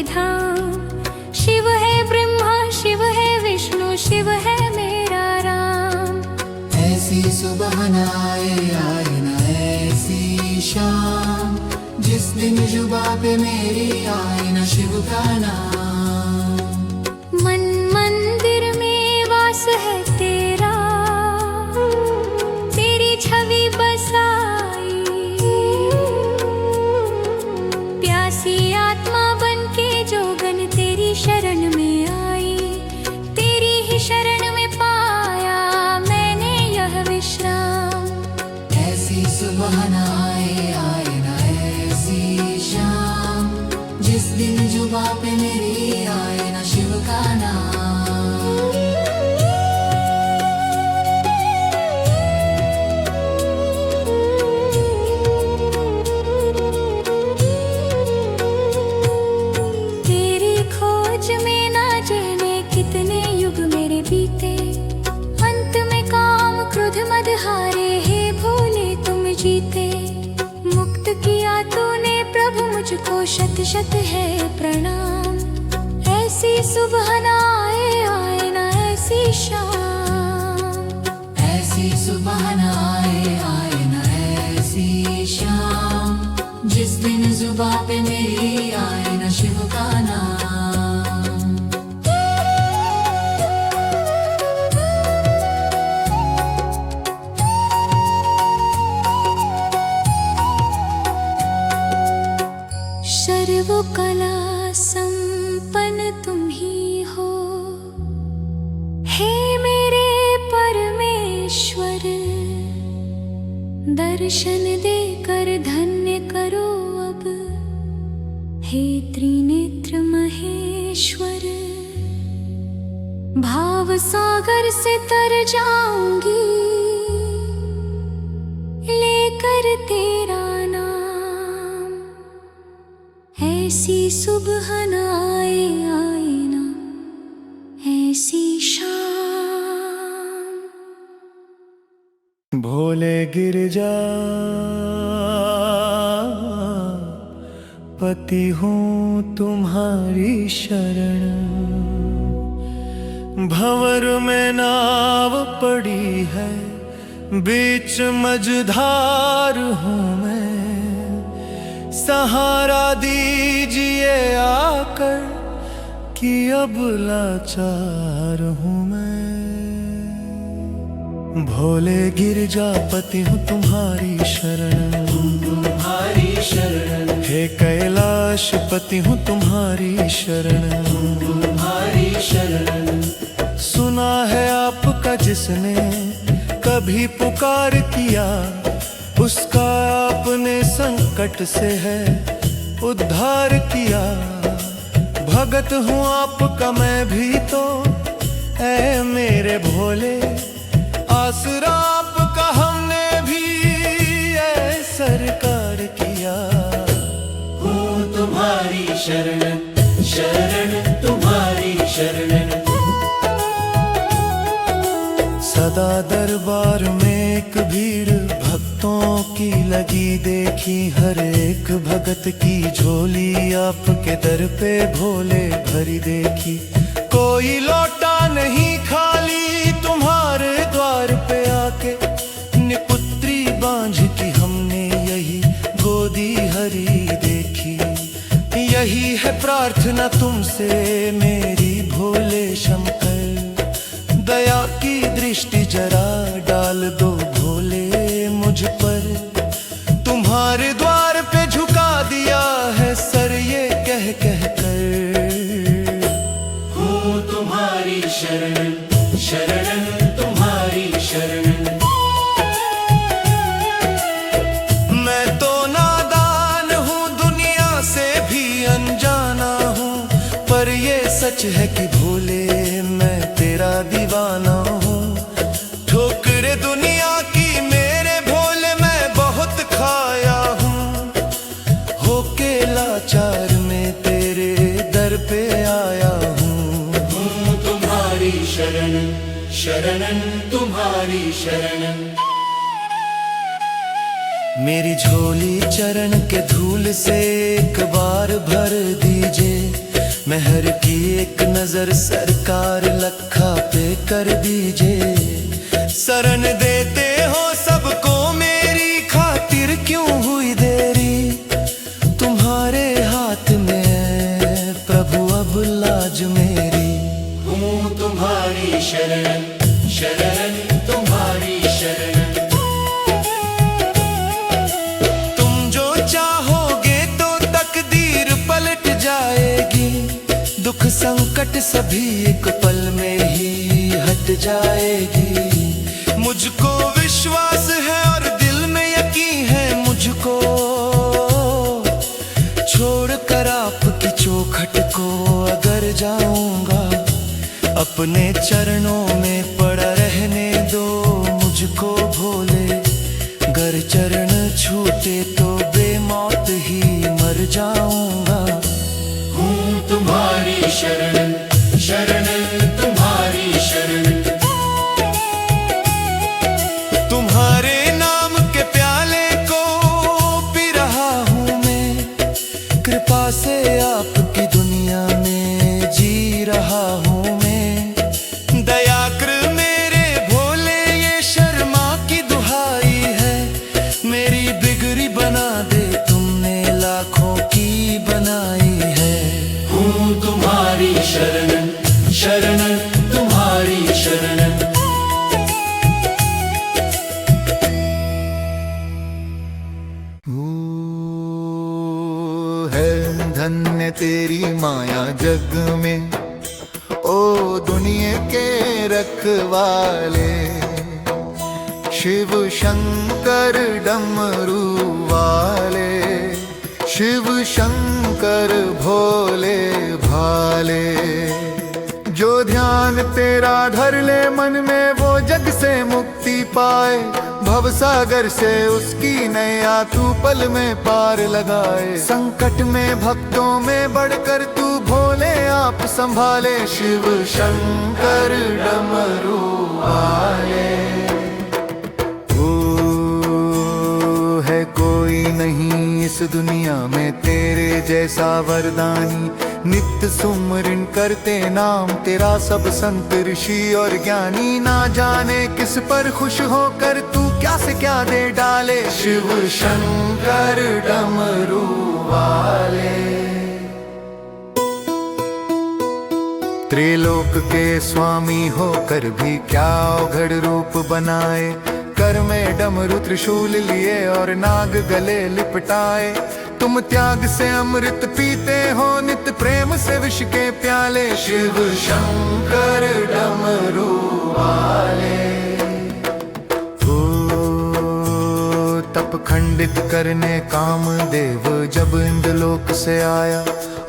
धाम। शिव है ब्रह्मा, शिव है विष्णु, शिव है मेरा राम। ऐसी सुबह न आए न ऐसी शाम, जिस दिन जुबां पे मेरी आए न शिव का नाम। मन मंदिर में वास है तेरा, तेरी छवि बसाई। प्यासी आत्मा बन के जोगन तेरी शरण में आई। तेरी ही शरण में पाया मैंने यह विश्राम। ऐसी सुबह न आए न ऐसी शाम, जिस दिन जुबां पे मेरी आए न शिव का नाम। तेरी खोज में ना जाने कितने युग मेरे बीते। अंत में काम क्रोध मद हारे, हे भोले तुम जीते। मुक्त किया तूने प्रभु मुझको, शत शत है प्रणाम। ऐसी सुबह न आए न ऐसी शाम। ऐसी सुबह न आए न ऐसी शाम, जिस दिन जुबां पे मेरी आए न शिव का नाम। सर्व कला संपन्न तुम ही हो, हे मेरे परमेश्वर। दर्शन देकर धन्य करो अब, हे त्रिनेत्र महेश्वर। भाव सागर से तर जाऊंगी लेकर तेरा नाम। ऐसी सुबह न आए न ऐसी शाम। भोले गिरजा पति हूँ तुम्हारी शरण। भंवर में नाव पड़ी है, बीच मझधार हूँ मैं। सहारा दीजिए आकर, कि अब लाचार हूँ मैं। भोले गिरजापति हूँ तुम्हारी शरण, तुम्हारी शरण। हे कैलाशपति हूँ तुम्हारी शरण, तुम्हारी शरण। सुना है आपका जिसने कभी पुकार किया, उसका आपने संकट से है उद्धार किया। भगत हूँ आपका मैं भी तो, ऐ मेरे भोले। आसरा आपका हमने भी ऐ सरकार किया। हूँ तुम्हारी शरण, शरण तुम्हारी शरण। सदा दरबार में एक भीड़ भक्तों की लगी देखी। हर एक भगत की झोली आपके दर पे भोले भरी देखी। कोई लौटा नहीं खाली तुम्हारे द्वार पे आके। निपुत्री बांझ की हमने यही गोदी हरी देखी। यही है प्रार्थना तुमसे मेरी भोले शंकर। दया की दृष्टि जरा डाल दो भोले मुझ पर। तुम्हारे द्वार पे झुका दिया है सर ये कह कह कर। हूँ तुम्हारी शरण, शरण तुम्हारी शरण। मैं तो नादान हूँ, दुनिया से भी अनजाना हूँ, पर ये सच है कि भोले मैं तेरा दीवाना हूँ। ठोकरे दुनिया की मेरे भोले मैं बहुत खाया हूँ। होके लाचार में तेरे दर पे आया हूँ। तुम्हारी शरण, शरणन तुम्हारी शरण। मेरी झोली चरण के धूल से एक बार भर दीजिए। मेहर की एक नजर सरकार लखा पे कर दीजिए। शरण देते हो सबको मेरी खातिर क्यों हुई देरी। तुम्हारे हाथ में है प्रभु अब लाज मेरी। हूँ तुम्हारी शरण शरण तुम्हारी शरण। तुम जो चाहोगे तो तकदीर पलट जाएगी। दुख संकट सभी एक पल में ही हट जाएगी। मुझको विश्वास है और दिल में यकीन है मुझको। छोड़कर आपकी चौखट को अगर जाऊंगा, अपने चरणों में पड़ा रहने दो मुझको भोले। गर चरण छूटे तो बेमौत ही मर जाऊंगा। हूँ तुम्हारी शरण शरण तुम्हारी शरण। तुम्हारे नाम के प्याले को पी रहा हूँ मैं। कृपा से आपकी दुनिया में जी रहा हूँ मैं। दया कर मेरे भोले ये शर्मा की दुहाई है। मेरी बिगड़ी बना दे तुमने लाखों की बनाई है। हूँ तुम्हारी शरण शरण तुम्हारी शरण। है धन्य तेरी माया जग में, ओ दुनिया के रखवाले। शिव शंकर डमरू वाले, शिव शंकर भोले भाले। जो ध्यान तेरा धर ले मन में वो जग से मुक्ति पाए। भवसागर से उसकी नैया तू पल में पार लगाए। संकट में भक्तों में बढ़कर तू भोले आप संभाले। शिव शंकर डमरू वाले। ओ है कोई नहीं इस दुनिया में तेरे जैसा वरदानी। नित्य सुमरन करते नाम तेरा सब संत ऋषि और ज्ञानी। ना जाने किस पर खुश होकर तू क्या से क्या दे डाले। शिव शंकर डमरू वाले। त्रिलोक के स्वामी होकर भी क्या अवघड़ रूप बनाए। कर में डमरू त्रिशूल लिए और नाग गले लिपटाए। तुम त्याग से अमृत पीते हो नित्य प्रेम से विष के प्याले। शिव शंकर डमरू वाले। ओ तप खंडित करने कामदेव जब इंद्रलोक से आया।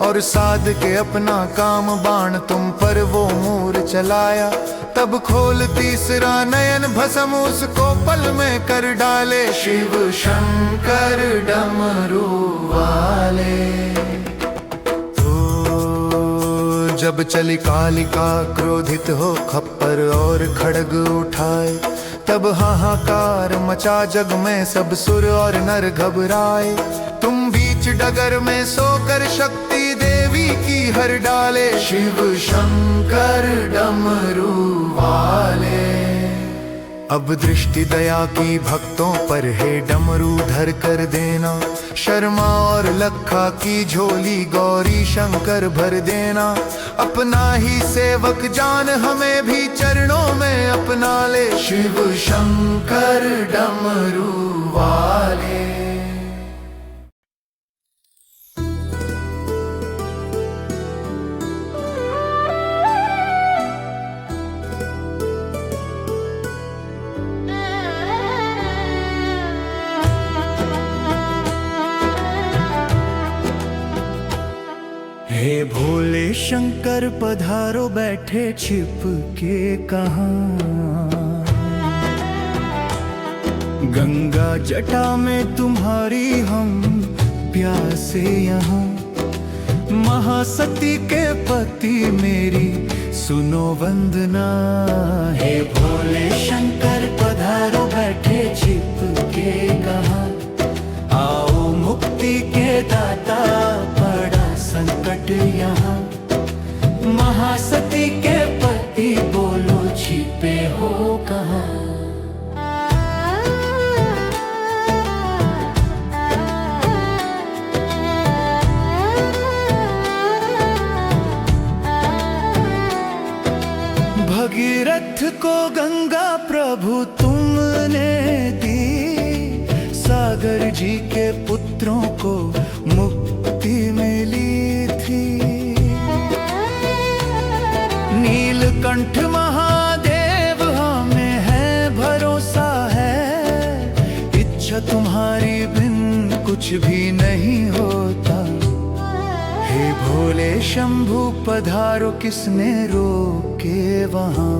और साध के अपना काम बाण तुम पर वो मूर चलाया। तब खोल तीसरा नयन भस्म उसको पल में कर डाले। शिव शंकर डमरू वाले। ओ जब चली कालिका क्रोधित हो खप्पर और खड़ग उठाए। तब हाहाकार मचा जग में सब सुर और नर घबराए। तुम बीच डगर में सोकर शक्ति देवी की हर डाले। शिव शंकर डमरू वाले। अब दृष्टि दया की भक्तों पर है डमरू धर कर देना। शर्मा और लखा की झोली गौरी शंकर भर देना। अपना ही सेवक जान हमें भी चरणों में अपना ले। शिव शंकर डमरू वाले। हे भोले शंकर पधारो बैठे छिप के कहाँ। गंगा जटा में तुम्हारी हम प्यासे यहाँ। महासती के पति मेरी सुनो वंदना। हे भोले शंकर पधारो बैठे छिप के कहाँ। आओ मुक्ति के दाता पड़ा संकट यहाँ। मुझको गंगा प्रभु तुमने दी, सागर जी के पुत्रों को मुक्ति मिली थी। नीलकंठ महादेव हमें है भरोसा है, इच्छा तुम्हारी बिन कुछ भी नहीं होता। हे भोले शंभु पधारो, किसने रोके वहाँ,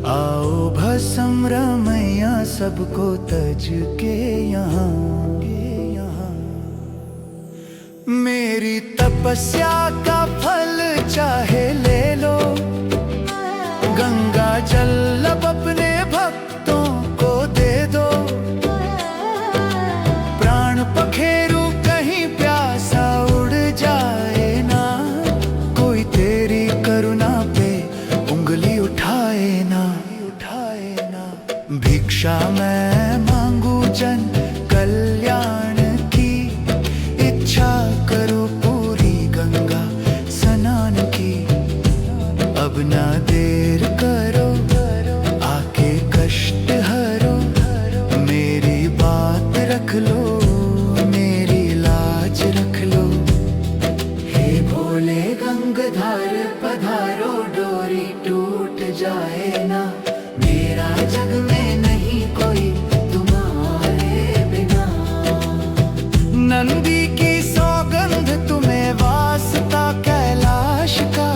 आओ भस्म रमैया सबको तज के यहाँ। मेरी तपस्या का फल चाहे ले लो, गंगा जल अब अपने भक्तों को दे दो। प्राण पखेरु कहीं प्यासा उड़ जाए ना, कोई तेरी करुणा पे उंगली उठाए ना। भिक्षा मैं मांगू जन कल्याण की, इच्छा करो पूरी गंगा स्नान की। अब ना देर करो, आके कष्ट हरो, मेरी बात रख लो, मेरी लाज रख लो। हे भोले गंगाधर पधारो, डोरी टूट जाए ना, मेरा जग में नहीं कोई तुम्हारे बिना। नंदी की सौगंध तुम्हें वास्ता कैलाश का,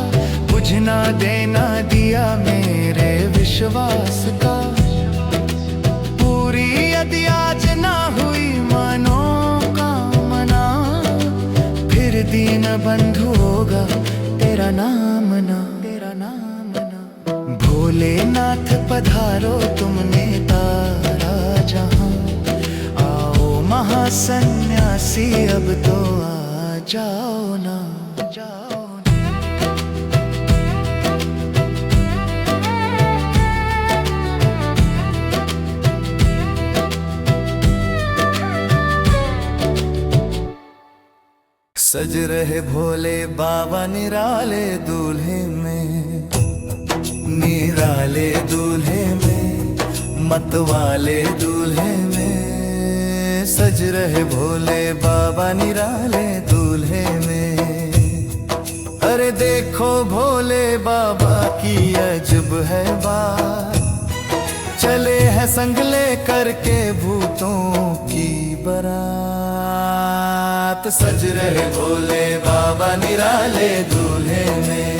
बुझना देना दिया मेरे विश्वास का। पूरी यदि आज ना हुई मनोकामना, फिर दीन बंधु होगा तेरा नाम ना। भोलेनाथ पधारो, तुमने तारा जहां, आओ महासन्यासी अब तो आ जाओ ना। सज रहे भोले बाबा निराले दूल्हे में, निराले दूल्हे में, मतवाले दूल्हे में। सज रहे भोले बाबा निराले दूल्हे में। अरे देखो भोले बाबा की अजब है बात, चले हैं संग ले करके भूतों की बारात। सज रहे भोले बाबा निराले दूल्हे में।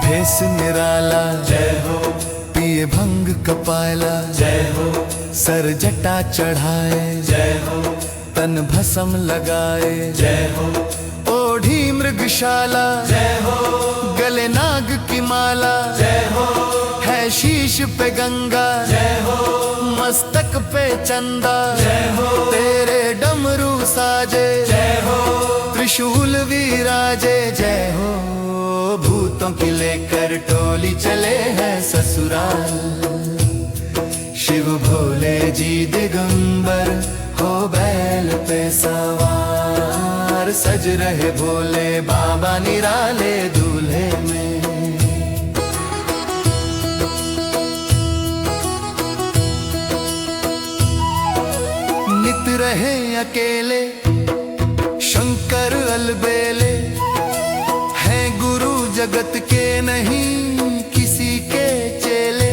भेष निराला जय हो, पिए भंग कपाला जय हो, सर जटा चढ़ाए जय हो, तन भस्म लगाए जय हो, ओढ़ी मृगशाला जय हो, गले नाग की माला जय हो, है शीश पे गंगा जय हो, मस्तक पे चंदा जय हो, तेरे डमरू साजे जय हो, त्रिशूल विराजे जय हो। भूतों की लेकर टोली चले हैं ससुराल, शिव भोले जी दिगंबर हो बैल पे सवार। सज रहे भोले बाबा निराले दूल्हे में। नित रहे अकेले शंकर अलबेले, हैं गुरु जगत के नहीं किसी के चेले।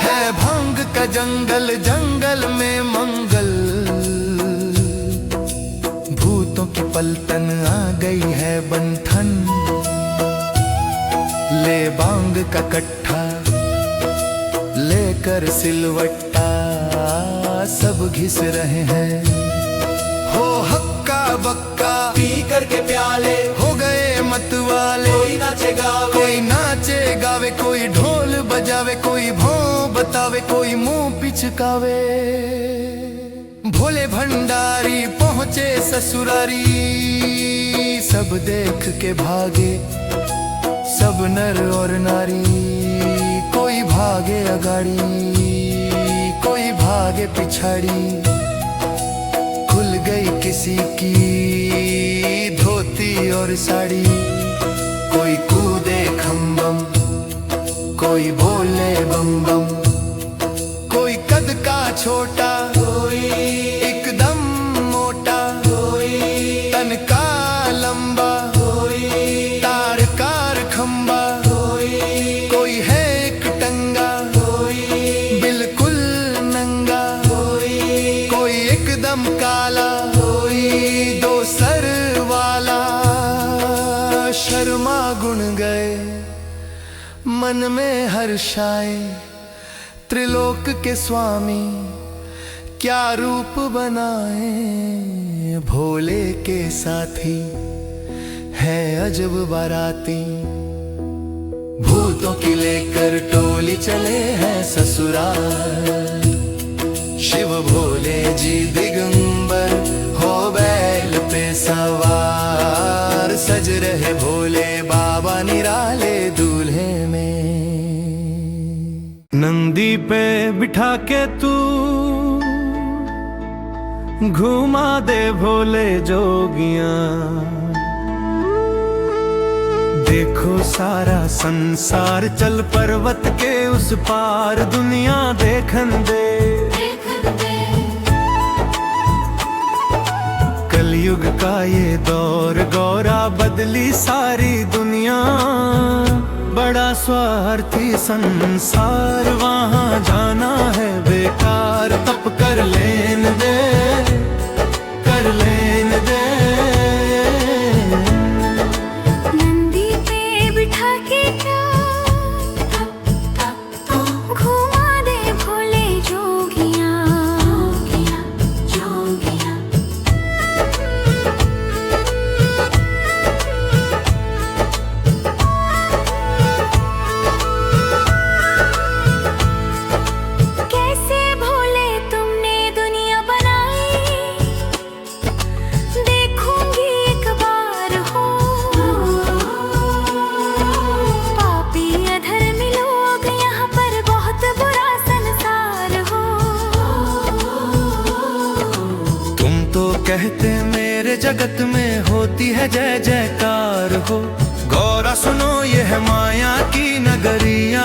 है भंग का जंगल, जंगल में मंगल, भूतों की पलटन आ गई है बंधन। ले बांग का कट्ठा लेकर सिलवट्टा, सब घिस रहे हैं। हो हक्का बक्का पी करके प्याले, हो गए मतवाले। कोई नाचे गावे, कोई ढोल बजावे, कोई भों बतावे, कोई मुंह पिचकावे। भोले भंडारी पहुँचे ससुरारी, सब देख के भागे सब नर और नारी। कोई भागे अगाड़ी, कोई भागे पिछाड़ी। खुल गई किसी की धोती और साड़ी, कोई कूदे खम्बम, कोई बोले बम बम। कोई कद का छोटा, कोई एकदम मोटा, कोई तन का लंबा, कोई तार कार खंबा, कोई है एक टंगा, कोई बिल्कुल नंगा, कोई एकदम काला, कोई दो सर वाला। शर्मा गुण गए मन में हर्षाए, त्रिलोक के स्वामी क्या रूप बनाए। भोले के साथी है अजब बाराती, भूतों की लेकर टोली चले हैं ससुराल। शिव भोले जी दिगंबर हो बैल पे सवार, सज रहे भोले बाबा निराले दूल्हे में। नंदी पे बिठा के तू घुमा दे भोले जोगियां, देखो सारा संसार चल पर्वत के उस पार, दुनिया देखन दे। कलयुग का ये दौर गौरा बदली सारी दुनिया, बड़ा स्वार्थी संसार वहाँ जाना है बेकार। तप कर लेन दे, कर लेन दे। नंदी पे बिठा के क्या घुमा दे भोले जोगियां, जोगियां। कैसे भोले तुमने दुनिया बनाई, देखूंगी एक बार हो। पापी अधर्मी लोग यहाँ पर बहुत बुरा संसार हो। तुम तो कहते मेरे जगत में होती है जय जयकार हो। गौरा सुनो ये है माया की नगरिया,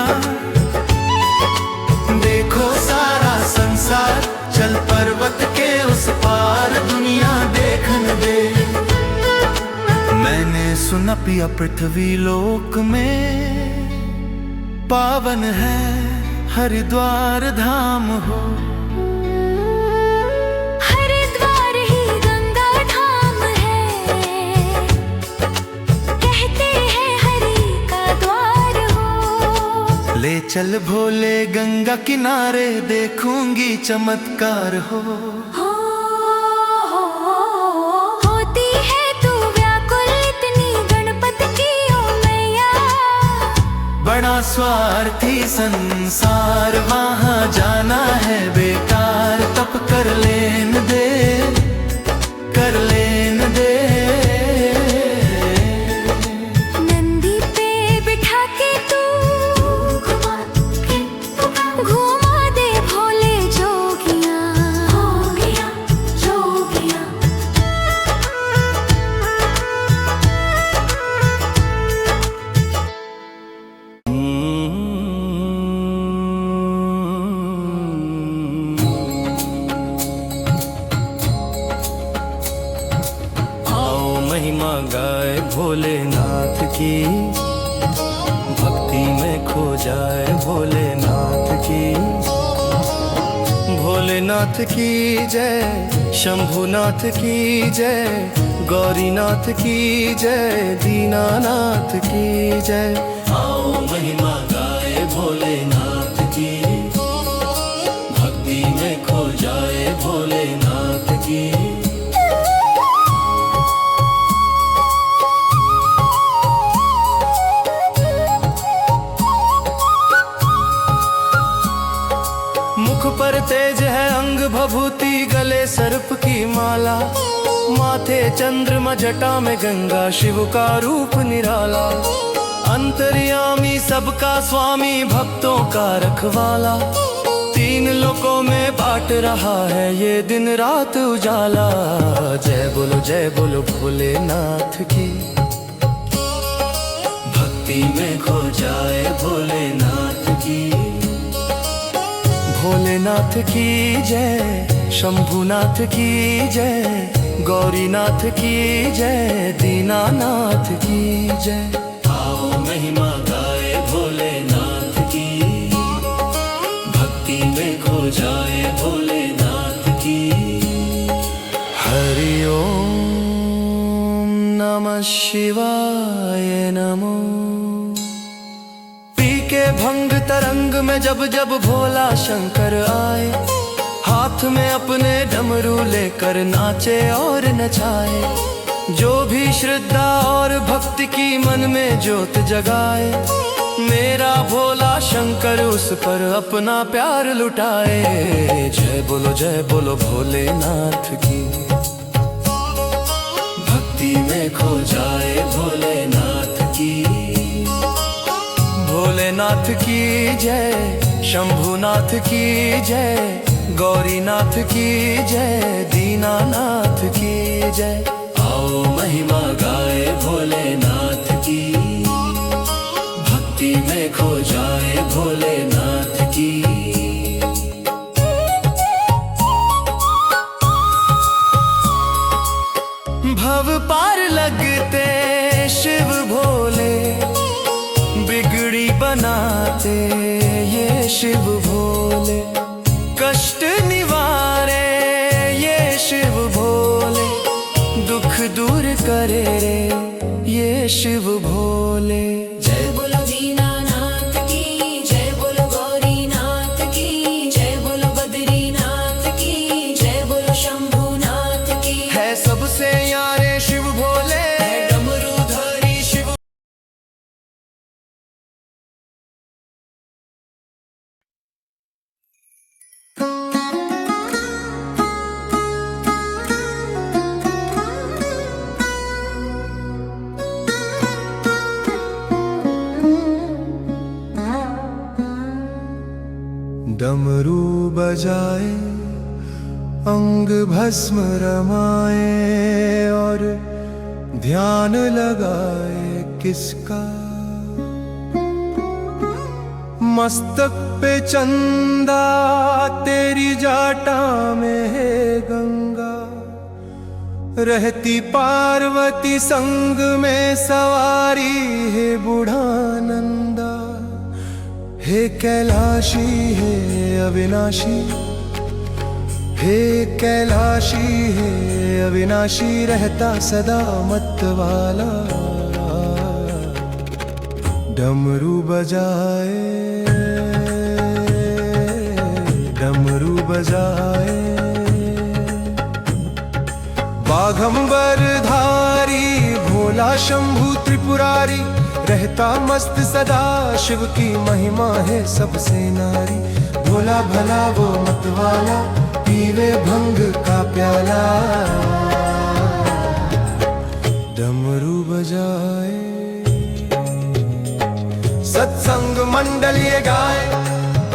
देखो सारा संसार चल पर्वत के उस पार, दुनिया देखन दे। मैंने सुना पिया पृथ्वी लोक में पावन है हरिद्वार धाम हो। हरिद्वार ही गंगा धाम है, कहते हैं हरि का द्वार हो। ले चल भोले गंगा किनारे, देखूंगी चमत्कार हो। होती है तू व्याकुल इतनी गणपति की ओ मैया, बड़ा स्वार्थी संसार वहाँ जाना है बेकार। तप कर लेन दे, कर लेन दे। नंदी पे बिठा के तू घुमा दे भोले जोगियां, जोगियां। आओ महिमा गाए भोलेनाथ की, भक्ति में खो जाए भोलेनाथ की। भोलेनाथ की जय, शंभुनाथ की जय, गौरीनाथ की जय, दीनानाथ की जय। आओ महिमा गाए भोलेनाथ की, भक्ति में खो जाए भोलेनाथ की। मुख पर तेज है अंग भभूति, गले सर्प की माला, माथे चंद्रमा जटा में गंगा, शिव का रूप निराला। अंतर्यामी सबका स्वामी, भक्तों का रखवाला, तीन लोकों में बांट रहा है ये दिन रात उजाला। जय बोलो भोलेनाथ की, भक्ति में खो जाए भोलेनाथ की। भोलेनाथ की जय, शंभुनाथ की जय, गौरीनाथ की जय, दीनानाथ की जय। आओ महिमा गाए भोलेनाथ की, भक्ति में खो जाए भोलेनाथ की। हरि ओम नमः शिवाय नमो। पी के भंग तरंग में जब जब भोला शंकर आए, हाथ में अपने डमरू लेकर नाचे और नचाए। जो भी श्रद्धा और भक्ति की मन में ज्योत जगाए, मेरा भोला शंकर उस पर अपना प्यार लुटाए। जय बोलो भोलेनाथ की, भक्ति में खो जाए भोलेनाथ की। भोलेनाथ की जय, शंभुनाथ की जय, गौरीनाथ की जय, दीनानाथ की जय। आओ महिमा गाए भोलेनाथ की, भक्ति में खो जाए भोलेनाथ की। भव पार लगते शिव भोले, बिगड़ी बनाते ये शिव भोले। कष्ट निवारे ये शिव भोले, दुख दूर करे रे ये शिव भोले। जय बोलो दीनानाथ की, जय बोलो गौरीनाथ की, जय बोलो बद्रीनाथ की, जय बोलो शंभुनाथ की। है सबसे यारे शिव भोले, डमरूधारी शिव। डमरू बजाए, अंग भस्म रमाए और ध्यान लगाए किसका। मस्तक पे चंदा, तेरी जाटा में है गंगा। रहती पार्वती संग में सवारी है बूढ़ानंदा। हे कैलाशी है अविनाशी, हे कैलाशी है अविनाशी, रहता सदा मत वाला। डमरू बजाए, डमरू बजाए। बाघंबर धारी भोला शंभु त्रिपुरारी, रहता मस्त सदा शिव की महिमा है सबसे नारी। भोला भला वो मतवाला, पीवे भंग का प्याला। डमरू बजाए, सत्संग मंडल ये गाए,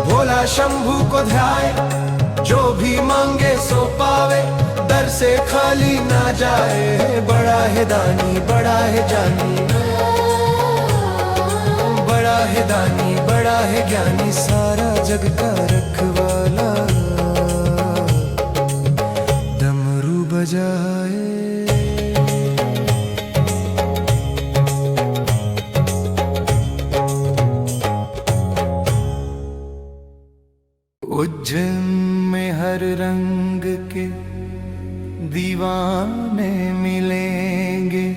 भोला शंभु को ध्याए। जो भी मांगे सो पावे, दर से खाली ना जाए। बड़ा है दानी, बड़ा है जानी, बड़ा है दानी, बड़ा है ज्ञानी, सारा जग का रखवाला। डमरू बजाए, उज्जैन में हर रंग के दीवाने मिलेंगे।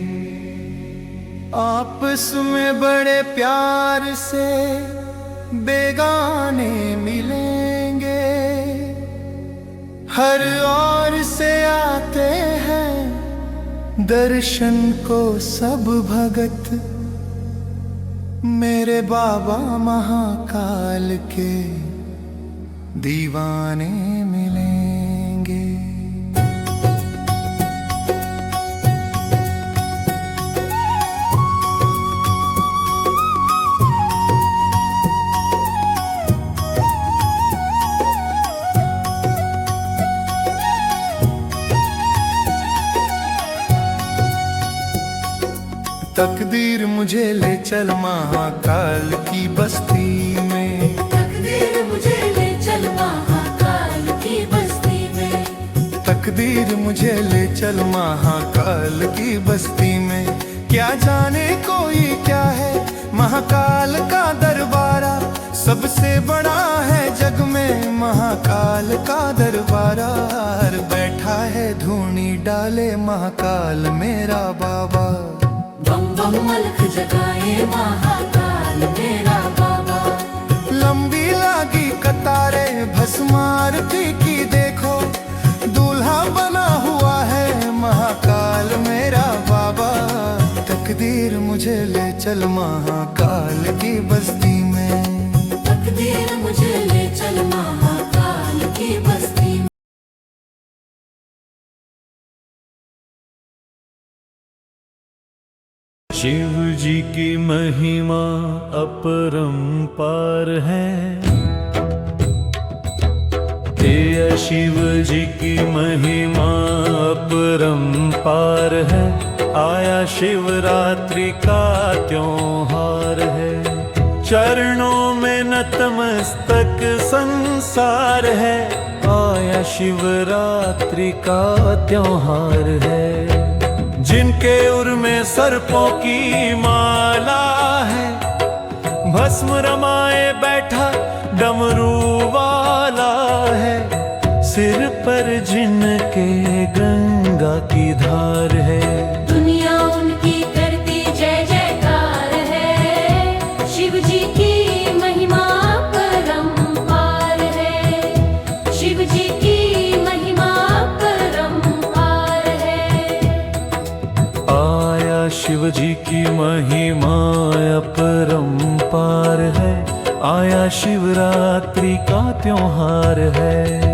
आपस में बड़े प्यार से बेगाने मिलेंगे। हर ओर से आते हैं दर्शन को सब भगत। मेरे बाबा महाकाल के दीवाने मिलेंगे। तकदीर मुझे ले चल महाकाल की बस्ती में, तकदीर मुझे ले चल महाकाल की बस्ती में, तकदीर मुझे ले चल महाकाल की बस्ती में। क्या जाने कोई क्या है महाकाल का दरबारा, सबसे बड़ा है जग में महाकाल का दरबारा। बैठा है धूनी डाले महाकाल मेरा बाबा, बम बम मलक जगाए महाकाल मेरा बाबा। लंबी लागी कतारे भस्म आरती की देखो, दूल्हा बना हुआ है महाकाल मेरा बाबा। तकदीर मुझे ले चल महाकाल की बस्ती में, तकदीर मुझे ले चल महाकाल की बस्ती में। शिव जी की महिमा अपरंपार है, ये शिव जी की महिमा अपरंपार है। आया शिवरात्रि का त्योहार है, चरणों में नतमस्तक संसार है। आया शिवरात्रि का त्योहार है, जिनके उर में सर्पों की माला है, भस्म रमाए बैठा डमरू वाला है। सिर पर जिनके गंगा की धार है, दुनिया उनकी करती जय जयकार है। शिव जी की महिमा परंपार है, शिव जी की महिमा परंपार है। आया शिव जी की महिमा अपरंपार है। आया शिवरात्रि का त्योहार है।